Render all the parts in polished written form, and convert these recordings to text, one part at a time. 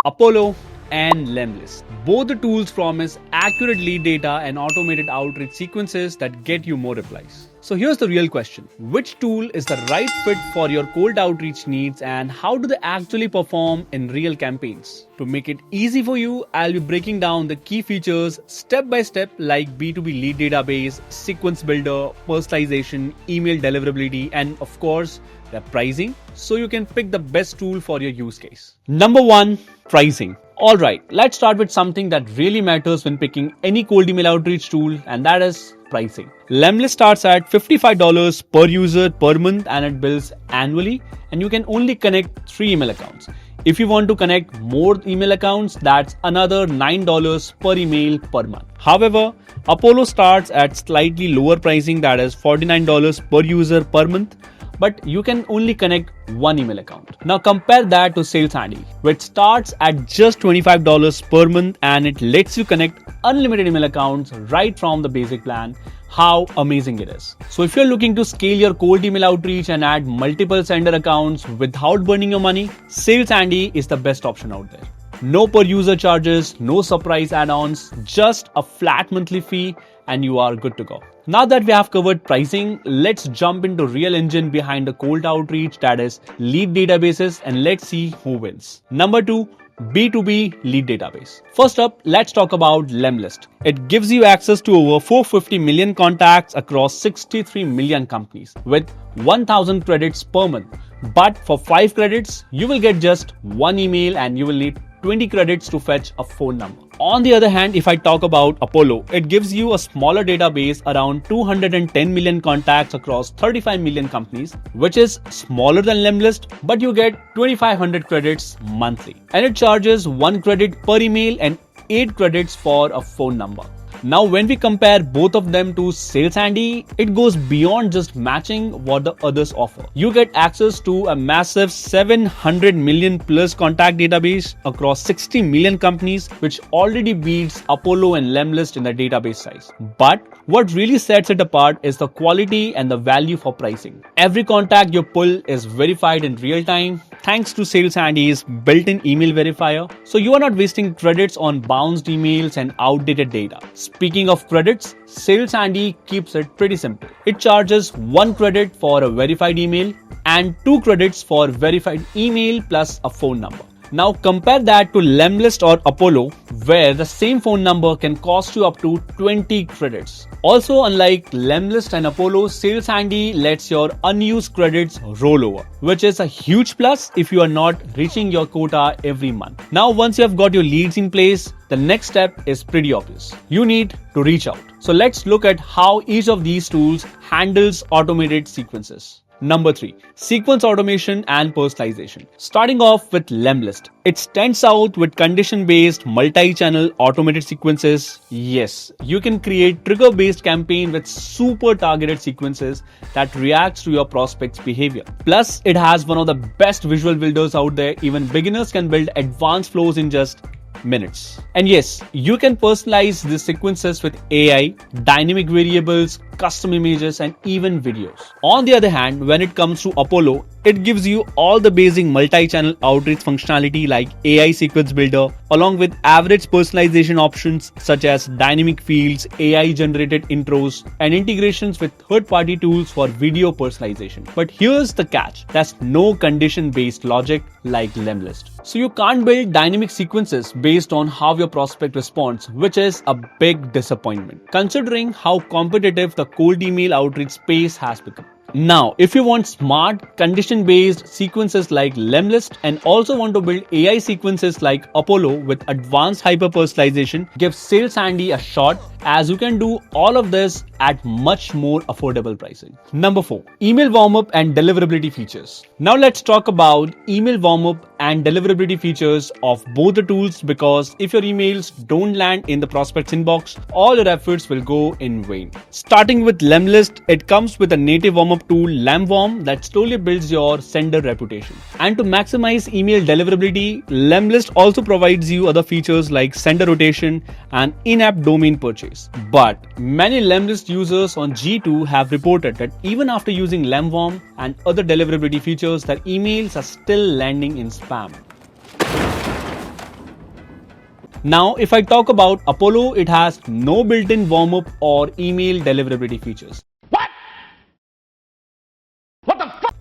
Apollo and Lemlist. Both the tools promise accurate lead data and automated outreach sequences that get you more replies. So here's the real question. Which tool is the right fit for your cold outreach needs and how do they actually perform in real campaigns? To make it easy for you, I'll be breaking down the key features step by step like B2B lead database, sequence builder, personalization, email deliverability, and of course, the pricing so you can pick the best tool for your use case. Number 1, pricing. Alright, let's start with something that really matters when picking any cold email outreach tool, and that is pricing. Lemlist starts at $55 per user per month and it bills annually, and you can only connect 3 email accounts. If you want to connect more email accounts, that's another $9 per email per month. However, Apollo starts at slightly lower pricing, that is $49 per user per month, but you can only connect 1 email account. Now compare that to Saleshandy, which starts at just $25 per month and it lets you connect unlimited email accounts right from the basic plan. How amazing it is. So if you're looking to scale your cold email outreach and add multiple sender accounts without burning your money, Saleshandy is the best option out there. No per user charges, no surprise add-ons, just a flat monthly fee and you are good to go. Now that we have covered pricing, let's jump into real engine behind the cold outreach, that is lead databases, and let's see who wins. Number 2, B2B lead database. First up, let's talk about Lemlist. It gives you access to over 450 million contacts across 63 million companies with 1000 credits per month. But for 5 credits, you will get just 1 email and you will need 20 credits to fetch a phone number. On the other hand, if I talk about Apollo, it gives you a smaller database around 210 million contacts across 35 million companies, which is smaller than Lemlist, but you get 2500 credits monthly. And it charges 1 credit per email and 8 credits for a phone number. Now, when we compare both of them to Saleshandy, it goes beyond just matching what the others offer. You get access to a massive 700 million plus contact database across 60 million companies, which already beats Apollo and Lemlist in the database size. But what really sets it apart is the quality and the value for pricing. Every contact you pull is verified in real time thanks to Saleshandy's built-in email verifier, so you are not wasting credits on bounced emails and outdated data. Speaking of credits, Saleshandy keeps it pretty simple. It charges 1 credit for a verified email and 2 credits for verified email plus a phone number. Now compare that to Lemlist or Apollo, where the same phone number can cost you up to 20 credits. Also, unlike Lemlist and Apollo, Saleshandy lets your unused credits roll over, which is a huge plus if you are not reaching your quota every month. Now, once you have got your leads in place, the next step is pretty obvious. You need to reach out. So let's look at how each of these tools handles automated sequences. Number 3, sequence automation and personalization. Starting off with Lemlist. It stands out with condition-based multi-channel automated sequences. Yes, you can create trigger-based campaign with super targeted sequences that reacts to your prospect's behavior. Plus, it has one of the best visual builders out there. Even beginners can build advanced flows in just minutes. And yes, you can personalize these sequences with AI, dynamic variables, custom images, and even videos. On the other hand, when it comes to Apollo, it gives you all the basic multi-channel outreach functionality like AI sequence builder, along with average personalization options such as dynamic fields, AI generated intros, and integrations with third-party tools for video personalization. But here's the catch. There's no condition-based logic like Lemlist. So you can't build dynamic sequences based on how your prospect responds, which is a big disappointment, considering how competitive the cold email outreach space has become. Now, if you want smart, condition-based sequences like Lemlist and also want to build AI sequences like Apollo with advanced hyper-personalization, give Saleshandy a shot, as you can do all of this at much more affordable pricing. Number 4, email warm-up and deliverability features. Now let's talk about email warm-up and deliverability features of both the tools, because if your emails don't land in the prospect's inbox, all your efforts will go in vain. Starting with Lemlist, it comes with a native warm-up tool, Lemwarm, that slowly builds your sender reputation. And to maximize email deliverability, Lemlist also provides you other features like sender rotation and in-app domain purchase. But many Lemlist users on G2 have reported that even after using Lemwarm and other deliverability features, their emails are still landing in spam. Now, if I talk about Apollo, it has no built-in warm-up or email deliverability features.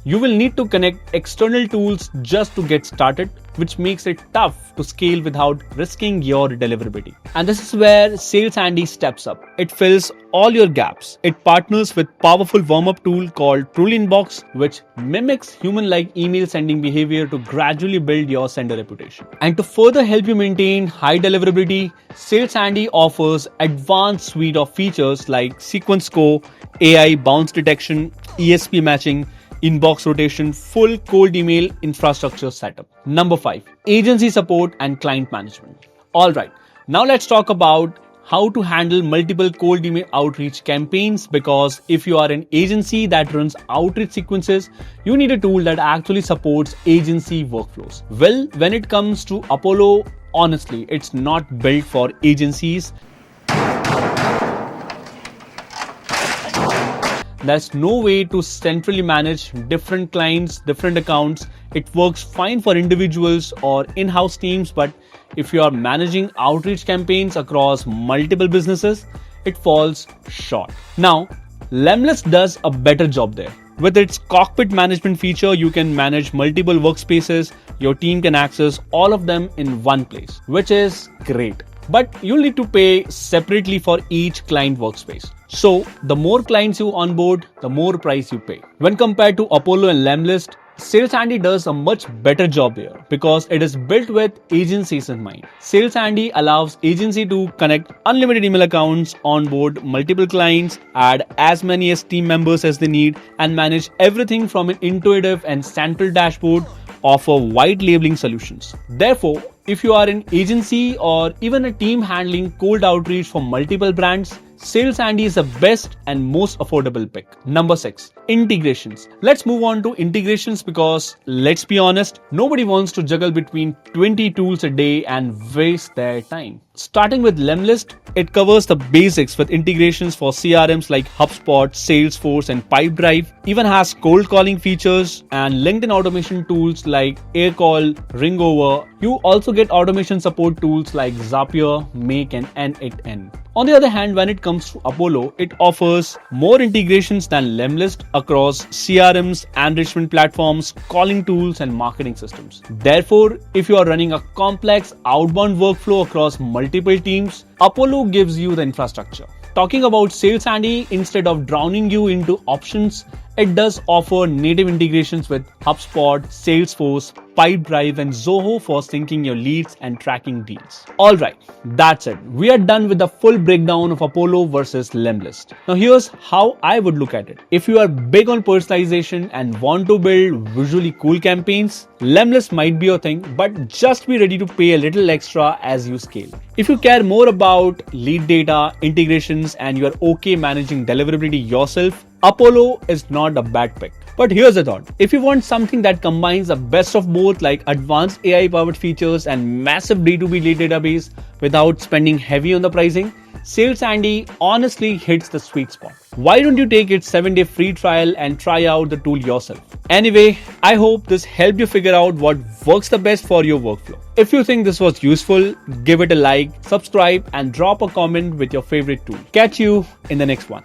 You will need to connect external tools just to get started, which makes it tough to scale without risking your deliverability. And this is where Saleshandy steps up. It fills all your gaps. It partners with powerful warm-up tool called Inbox, which mimics human-like email sending behavior to gradually build your sender reputation. And to further help you maintain high deliverability, Saleshandy offers advanced suite of features like sequence score, AI bounce detection, ESP matching, inbox rotation, full cold email infrastructure setup. Number 5, agency support and client management. Alright, now let's talk about how to handle multiple cold email outreach campaigns, because if you are an agency that runs outreach sequences, you need a tool that actually supports agency workflows. Well, when it comes to Apollo, honestly, it's not built for agencies. There's no way to centrally manage different clients, different accounts. It works fine for individuals or in-house teams, but if you are managing outreach campaigns across multiple businesses, it falls short. Now, Lemlist does a better job there. With its cockpit management feature, you can manage multiple workspaces. Your team can access all of them in one place, which is great. But you'll need to pay separately for each client workspace. So the more clients you onboard, the more price you pay. When compared to Apollo and Lemlist, Saleshandy does a much better job here because it is built with agencies in mind. Saleshandy allows agency to connect unlimited email accounts, onboard multiple clients, add as many as team members as they need, and manage everything from an intuitive and central dashboard, offer white labeling solutions. Therefore, if you are an agency or even a team handling cold outreach for multiple brands, Saleshandy is the best and most affordable pick. Number 6, integrations. Let's move on to integrations because let's be honest, nobody wants to juggle between 20 tools a day and waste their time. Starting with Lemlist, it covers the basics with integrations for CRMs like HubSpot, Salesforce, and Pipedrive. Even has cold calling features and LinkedIn automation tools like Aircall, Ringover. You also get automation support tools like Zapier, Make, and N8N. On the other hand, when it comes to Apollo, it offers more integrations than Lemlist across CRMs, enrichment platforms, calling tools, and marketing systems. Therefore, if you are running a complex outbound workflow across multiple teams, Apollo gives you the infrastructure. Talking about Saleshandy, instead of drowning you into options, it does offer native integrations with HubSpot, Salesforce, Pipedrive, and Zoho for syncing your leads and tracking deals. Alright, that's it. We are done with the full breakdown of Apollo versus Lemlist. Now here's how I would look at it. If you are big on personalization and want to build visually cool campaigns, Lemlist might be your thing, but just be ready to pay a little extra as you scale. If you care more about lead data, integrations, and you are okay managing deliverability yourself, Apollo is not a bad pick. But here's the thought. If you want something that combines the best of both, like advanced AI-powered features and massive D2B lead database without spending heavy on the pricing, Saleshandy honestly hits the sweet spot. Why don't you take its 7-day free trial and try out the tool yourself? Anyway, I hope this helped you figure out what works the best for your workflow. If you think this was useful, give it a like, subscribe, and drop a comment with your favorite tool. Catch you in the next one.